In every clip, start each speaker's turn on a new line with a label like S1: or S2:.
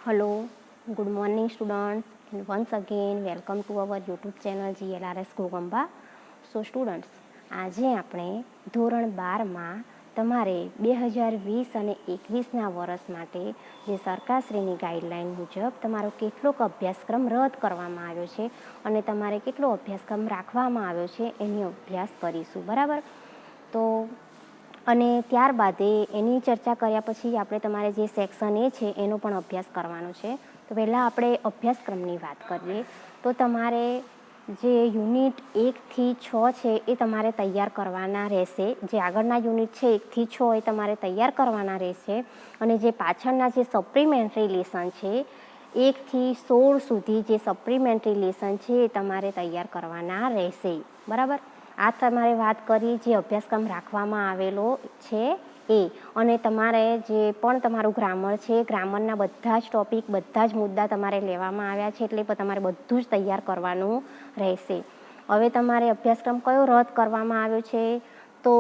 S1: Hello, good morning students, and once again welcome to our YouTube channel GLRS Gogamba. So students, આજે આપણે ધોરણ 12માં તમારે 2020 અને 21ના વર્ષ માટે જે સરકારશ્રીની ગાઈડલાઈન મુજબ તમારો કેટલોક અભ્યાસક્રમ રદ કરવામાં આવ્યો છે અને તમારે કેટલો અભ્યાસક્રમ રાખવામાં આવ્યો છે એની અભ્યાસ કરીશું, બરાબર? તો અને ત્યારબાદ એની ચર્ચા કર્યા પછી આપણે તમારે જે સેક્શન એ છે એનો પણ અભ્યાસ કરવાનો છે. તો પહેલાં આપણે અભ્યાસક્રમની વાત કરીએ તો તમારે જે યુનિટ 1થી 6 છે એ તમારે તૈયાર કરવાના રહેશે. જે આગળના યુનિટ છે 1થી 6 એ તમારે તૈયાર કરવાના રહેશે અને જે પાછળના જે સપ્લિમેન્ટરી લેસન છે 1થી 16 સુધી જે સપ્લિમેન્ટરી લેસન છે એ તમારે તૈયાર કરવાના રહેશે, બરાબર? આ તમારે વાત કરી જે અભ્યાસક્રમ રાખવામાં આવેલો છે એ. અને તમારે જે પણ તમારું ગ્રામર છે ગ્રામરના બધા જ ટોપિક બધા જ મુદ્દા તમારે લેવામાં આવ્યા છે એટલે તમારે બધું જ તૈયાર કરવાનું રહેશે. હવે તમારે અભ્યાસક્રમ કયો રદ કરવામાં આવ્યો છે તો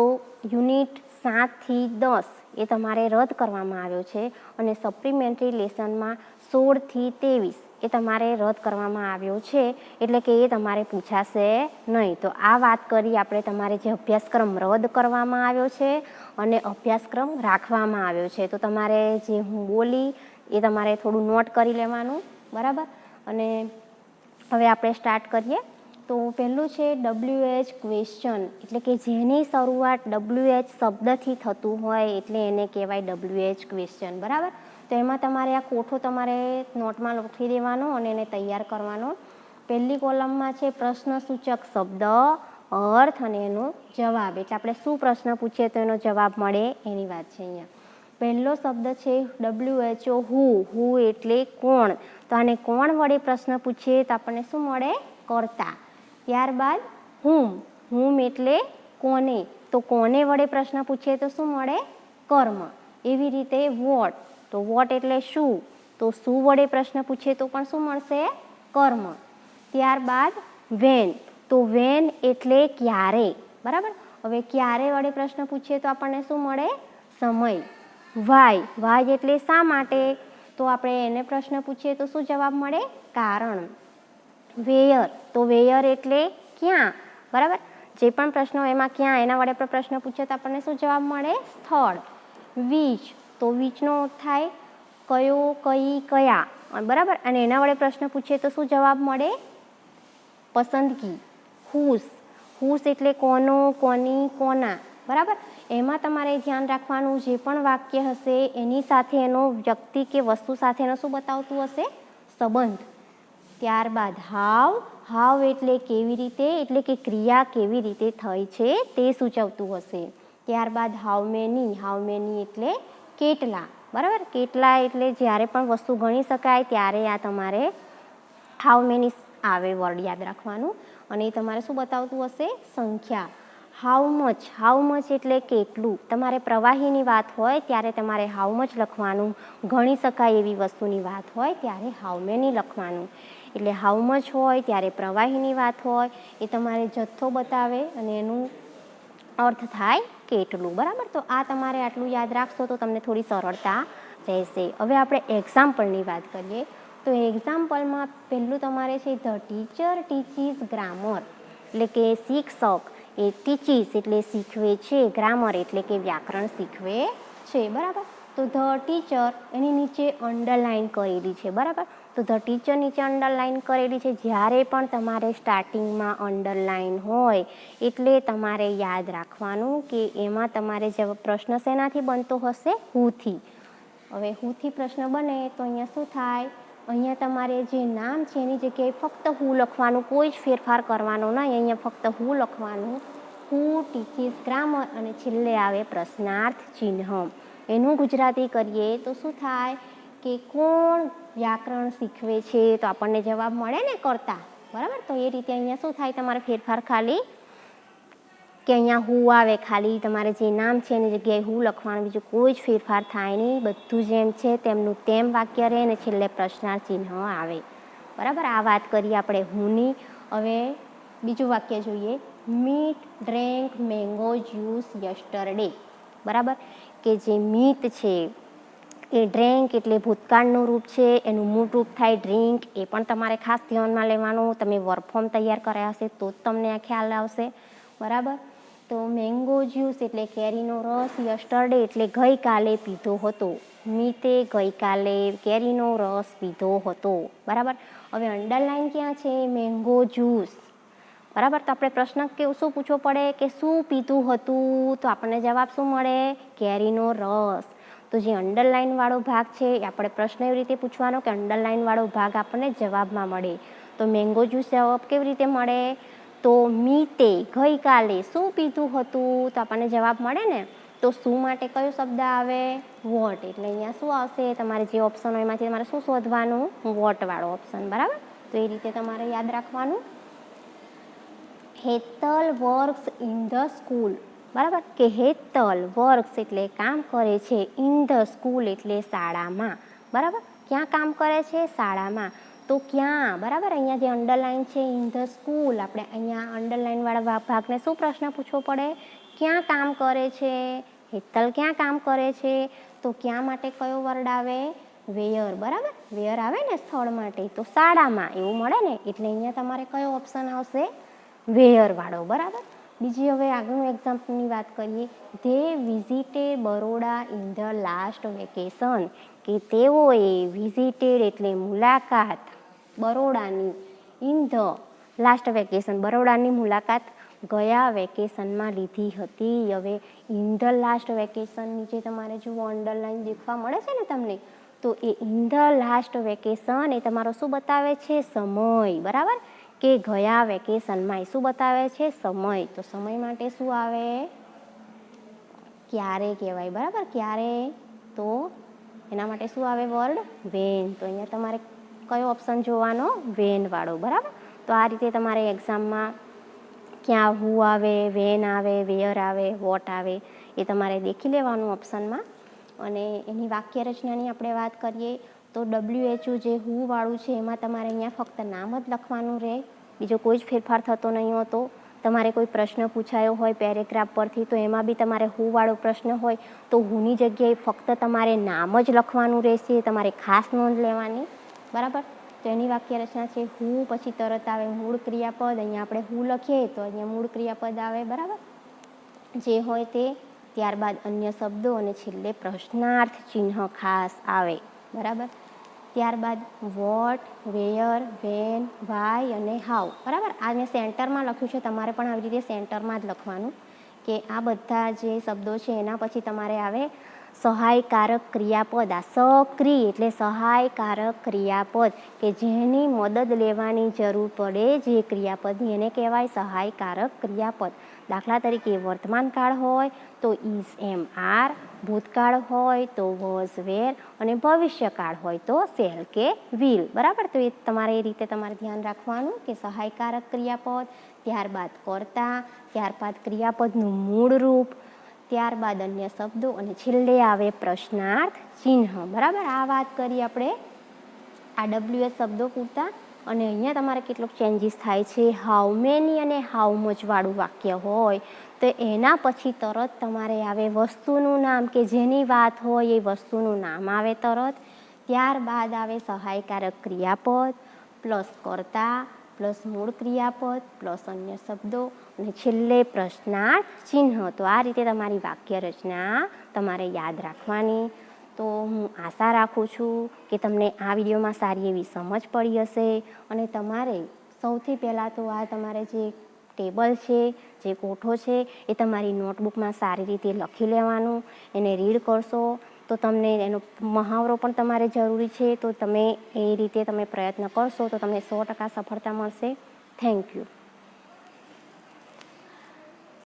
S1: યુનિટ 7થી 10 એ તમારે રદ કરવામાં આવ્યો છે અને સપ્લિમેન્ટરી લેસનમાં 16થી 23 એ તમારે રદ કરવામાં આવ્યો છે એટલે કે એ તમારે પૂછાશે નહીં. તો આ વાત કરી આપણે તમારે જે અભ્યાસક્રમ રદ કરવામાં આવ્યો છે અને અભ્યાસક્રમ રાખવામાં આવ્યો છે. તો તમારે જે હું બોલી એ તમારે થોડું નોટ કરી લેવાનું, બરાબર? અને હવે આપણે સ્ટાર્ટ કરીએ. તો પહેલું છે WH ક્વેશ્ચન, એટલે કે જેની શરૂઆત WH શબ્દથી થતું હોય એટલે એને કહેવાય WH ક્વેશ્ચન, બરાબર? તો એમાં તમારે આ કોઠો તમારે નોટમાં લખી દેવાનો અને એને તૈયાર કરવાનો. પહેલી કોલમમાં છે પ્રશ્નસૂચક શબ્દ, અર્થ અને એનો જવાબ. એટલે આપણે શું પ્રશ્ન પૂછીએ તો એનો જવાબ મળે એની વાત છે અહીંયા. પહેલો શબ્દ છે WHO, હુ એટલે કોણ. તો આને કોણ વડે પ્રશ્ન પૂછીએ તો આપણને શું મળે? કર્તા. ત્યારબાદ હુમ એટલે કોને. તો કોને વડે પ્રશ્ન પૂછીએ તો શું મળે? કર્મ. એવી રીતે વોટ, તો વોટ એટલે શું. તો શું વડે પ્રશ્ન પૂછીએ તો પણ શું મળશે? કર્મ. ત્યારબાદ વેન, તો વેન એટલે ક્યારે, બરાબર? હવે ક્યારે વડે પ્રશ્ન પૂછીએ તો આપણને શું મળે? સમય. વાય એટલે શા માટે. તો આપણે એને પ્રશ્ન પૂછીએ તો શું જવાબ મળે? કારણ. વેયર, તો વેયર એટલે ક્યાં, બરાબર? જે પણ પ્રશ્નો એમાં ક્યાં એના વડે આપણે પ્રશ્ન પૂછીએ તો આપણને શું જવાબ મળે? સ્થળ. વિચ, તો વિચનો થાય કયો, કઈ, કયા, બરાબર? અને એના વડે પ્રશ્ન પૂછીએ તો શું જવાબ મળે? પસંદગી. હુસ એટલે કોનો, કોની, કોના, બરાબર? એમાં તમારે ધ્યાન રાખવાનું જે પણ વાક્ય હશે એની સાથે એનો વ્યક્તિ કે વસ્તુ સાથેનો શું બતાવતું હશે? સંબંધ. ત્યારબાદ હાવ એટલે કેવી રીતે, એટલે કે ક્રિયા કેવી રીતે થઈ છે તે સૂચવતું હશે. ત્યારબાદ હાઉ મેની એટલે કેટલા, બરાબર? કેટલા એટલે જ્યારે પણ વસ્તુ ગણી શકાય ત્યારે આ તમારે હાઉ મેની આવે વર્ડ યાદ રાખવાનું અને એ તમારે શું બતાવતું હશે? સંખ્યા. હાઉ મચ એટલે કેટલું. તમારે પ્રવાહીની વાત હોય ત્યારે તમારે હાઉ મચ લખવાનું. ગણી શકાય એવી વસ્તુની વાત હોય ત્યારે હાઉ મેની લખવાનું. એટલે હાઉ મચ હોય ત્યારે પ્રવાહીની વાત હોય એ તમારે જથ્થો બતાવે અને એનું અર્થ થાય કેટલું, બરાબર? તો આ તમારે આટલું યાદ રાખશો તો તમને થોડી સરળતા રહેશે. હવે આપણે એક્ઝામ્પલની વાત કરીએ તો એક્ઝામ્પલમાં પહેલું તમારે છે ધ ટીચર ટીચીસ ગ્રામર, એટલે કે શિક્ષક એ ટીચીસ એટલે શીખવે છે, ગ્રામર એટલે કે વ્યાકરણ શીખવે છે, બરાબર? તો ધ ટીચર એની નીચે અંડરલાઇન કરેલી છે, બરાબર? તો ધ ટીચર નીચે અંડરલાઇન કરેલી છે. જ્યારે પણ તમારે સ્ટાર્ટિંગમાં અંડરલાઇન હોય એટલે તમારે યાદ રાખવાનું કે એમાં તમારે જવાબ પ્રશ્ન શેનાથી બનતો હશે? હુથી. હવે હુથી પ્રશ્ન બને તો અહીંયા શું થાય? અહીંયા તમારે જે નામ છે એની જગ્યાએ ફક્ત હું લખવાનું, કોઈ જ ફેરફાર કરવાનો નહીં. અહીંયા ફક્ત હું લખવાનું. હુ ટીચીસ ગ્રામર અને છેલ્લે આવે પ્રશ્નાર્થ ચિહ્ન. એનું ગુજરાતી કરીએ તો શું થાય કે કોણ વ્યાકરણ શીખવે છે તો આપણને જવાબ મળે ને કર્તા, બરાબર? તો એ રીતે અહીંયા શું થાય તમારે ફેરફાર ખાલી કે અહીંયા હું આવે, ખાલી તમારે જે નામ છે એની જગ્યાએ હું લખવાનું, બીજું કોઈ જ ફેરફાર થાય નહીં. બધું જેમ છે તેમનું તેમ વાક્ય રહે અને છેલ્લે પ્રશ્નાર્થ ચિહ્ન આવે, બરાબર? આ વાત કરીએ આપણે હુંની. હવે બીજું વાક્ય જોઈએ. Meet drank mango juice yesterday, બરાબર? કે જે મીત છે એ ડ્રિંક એટલે ભૂતકાળનું રૂપ છે, એનું મૂળ રૂપ થાય ડ્રિંક. એ પણ તમારે ખાસ ધ્યાનમાં લેવાનું. તમે વર્ક ફોર્મ તૈયાર કર્યા હશે તો જ તમને આ ખ્યાલ આવશે, બરાબર. તો મેંગો જ્યુસ એટલે કેરીનો રસ. યસ્ટરડે એટલે ગઈકાલે પીધો હતો. મીતે ગઈકાલે કેરીનો રસ પીધો હતો, બરાબર. હવે અંડરલાઈન ક્યાં છે? મેંગો જ્યુસ, બરાબર. તો આપણે પ્રશ્ન શું પૂછવો પડે કે શું પીધું હતું? તો આપણને જવાબ શું મળે? કેરીનો રસ. તો જે અંડરલાઈનવાળો ભાગ છે એ આપણે પ્રશ્ન એવી રીતે પૂછવાનો કે અંડરલાઈનવાળો ભાગ આપણને જવાબમાં મળે. તો મેંગો જ્યુસ જવાબ કેવી રીતે મળે? તો મીતે ગઈકાલે શું પીધું હતું? તો આપણને જવાબ મળે ને. તો શું માટે કયો શબ્દ આવે? વોટ. એટલે અહીંયા શું આવશે? તમારે જે ઓપ્શન હોય એમાંથી તમારે શું શોધવાનું? વોટવાળો ઓપ્શન, બરાબર. તો એ રીતે તમારે યાદ રાખવાનું. Hetal works in the school, બરાબર. કે હેતલ વર્ક્સ એટલે કામ કરે છે, ઇન ધ સ્કૂલ એટલે શાળામાં, બરાબર. ક્યાં કામ કરે છે? શાળામાં. તો ક્યાં? બરાબર. અહીંયા જે અંડરલાઈન છે ઇન ધ સ્કૂલ, આપણે અહીંયા અંડરલાઈનવાળા ભાગને શું પ્રશ્ન પૂછવો પડે? ક્યાં કામ કરે છે? હેતલ ક્યાં કામ કરે છે? તો ક્યાં માટે કયો વર્ડ આવે? વેયર, બરાબર. વેયર આવે ને સ્થળ માટે. તો શાળામાં એવું મળે ને. એટલે અહીંયા તમારે કયો ઓપ્શન આવશે? વેયરવાળો, બરાબર. બીજી હવે આગળનું એક્ઝામ્પલની વાત કરીએ. They visited Baroda in the last vacation. કે તેઓએ વિઝિટેડ એટલે મુલાકાત બરોડાની, ઇન ધ લાસ્ટ વેકેશન બરોડાની મુલાકાત ગયા વેકેશનમાં લીધી હતી. હવે ઇન ધ લાસ્ટ વેકેશન નીચે તમારે જુઓ અંડરલાઈન દેખવા મળે છે ને તમને. તો એ ઇન ધ લાસ્ટ વેકેશન એ તમારો શું બતાવે છે? સમય, બરાબર. કે ગયા વેકેશનમાં એ શું બતાવે છે? સમય. તો સમય માટે શું આવે? ક્યારે કહેવાય, બરાબર. ક્યારે? તો એના માટે શું આવે વર્ડ? વેન. તો અહીંયા તમારે કયો ઓપ્શન જોવાનો? વેનવાળો, બરાબર. તો આ રીતે તમારે એક્ઝામમાં ક્યાં હુ આવે, વેન આવે, વેયર આવે, વોટ આવે એ તમારે દેખી લેવાનું ઓપ્શનમાં. અને એની વાક્ય રચનાની આપણે વાત કરીએ તો WHO જે હુવાળું છે એમાં તમારે અહીંયા ફક્ત નામ જ લખવાનું રહે, બીજો કોઈ જ ફેરફાર થતો નહીં હોતો. તમારે કોઈ પ્રશ્ન પૂછાયો હોય પેરેગ્રાફ પરથી તો એમાં બી તમારે હુવાળો પ્રશ્ન હોય તો હુની જગ્યાએ ફક્ત તમારે નામ જ લખવાનું રહેશે. તમારે ખાસ નોંધ લેવાની, બરાબર. તો એની વાક્ય રચના છે હુ, પછી તરત આવે મૂળ ક્રિયાપદ. અહીંયા આપણે હુ લખીએ તો અહીંયા મૂળ ક્રિયાપદ આવે, બરાબર. જે હોય તે. ત્યારબાદ અન્ય શબ્દો અને છેલ્લે પ્રશ્નાર્થ ચિહ્ન ખાસ આવે, બરાબર. ત્યારબાદ વોટ, વેયર, વેન, વાય અને હાઉ, બરાબર. આને સેન્ટરમાં લખ્યું છે. તમારે પણ આવી રીતે સેન્ટરમાં જ લખવાનું કે આ બધા જે શબ્દો છે એના પછી તમારે આવે સહાયકારક ક્રિયાપદ. આ સક્રિય એટલે સહાયકારક ક્રિયાપદ કે જેની મદદ લેવાની જરૂર પડે જે ક્રિયાપદની એને કહેવાય સહાયકારક ક્રિયાપદ. દાખલા તરીકે વર્તમાન કાળ હોય તો ઇઝ, એમ, આર. ભૂતકાળ હોય તો વોઝ, વેર. અને ભવિષ્યકાળ હોય તો શેલ કે વિલ, બરાબર. તો એ તમારે એ રીતે તમારે ધ્યાન રાખવાનું કે સહાયકારક ક્રિયાપદ, ત્યારબાદ કર્તા, ત્યારબાદ ક્રિયાપદનું મૂળ રૂપ, ત્યારબાદ અન્ય શબ્દો અને છેલ્લે આવે પ્રશ્નાર્થ ચિહ્ન, બરાબર. આ વાત કરી આપણે આ WH શબ્દો પૂરતા. અને અહીંયા તમારે કેટલોક ચેન્જીસ થાય છે. હાઉ મેની અને હાઉ મચવાળું વાક્ય હોય તો એના પછી તરત તમારે આવે વસ્તુનું નામ કે જેની વાત હોય એ વસ્તુનું નામ આવે તરત. ત્યારબાદ આવે સહાયકારક ક્રિયાપદ પ્લસ કર્તા પ્લસ મૂળ ક્રિયાપદ પ્લસ અન્ય શબ્દો અને છેલ્લે પ્રશ્નાર્થ ચિહ્ન. તો આ રીતે તમારી વાક્ય રચના તમારે યાદ રાખવાની. તો હું આશા રાખું છું કે તમને આ વિડીયોમાં સારી એવી સમજ પડી હશે. અને તમારે સૌથી પહેલાં તો આ તમારે જે ટેબલ છે, જે કોઠો છે એ તમારી નોટબુકમાં સારી રીતે લખી લેવાનું. એને રીડ કરશો તો તમને એનો મહાવરો પણ તમારે જરૂરી છે. તો તમે એ રીતે તમે પ્રયત્ન કરશો તો તમને 100% સફળતા મળશે. Thank you.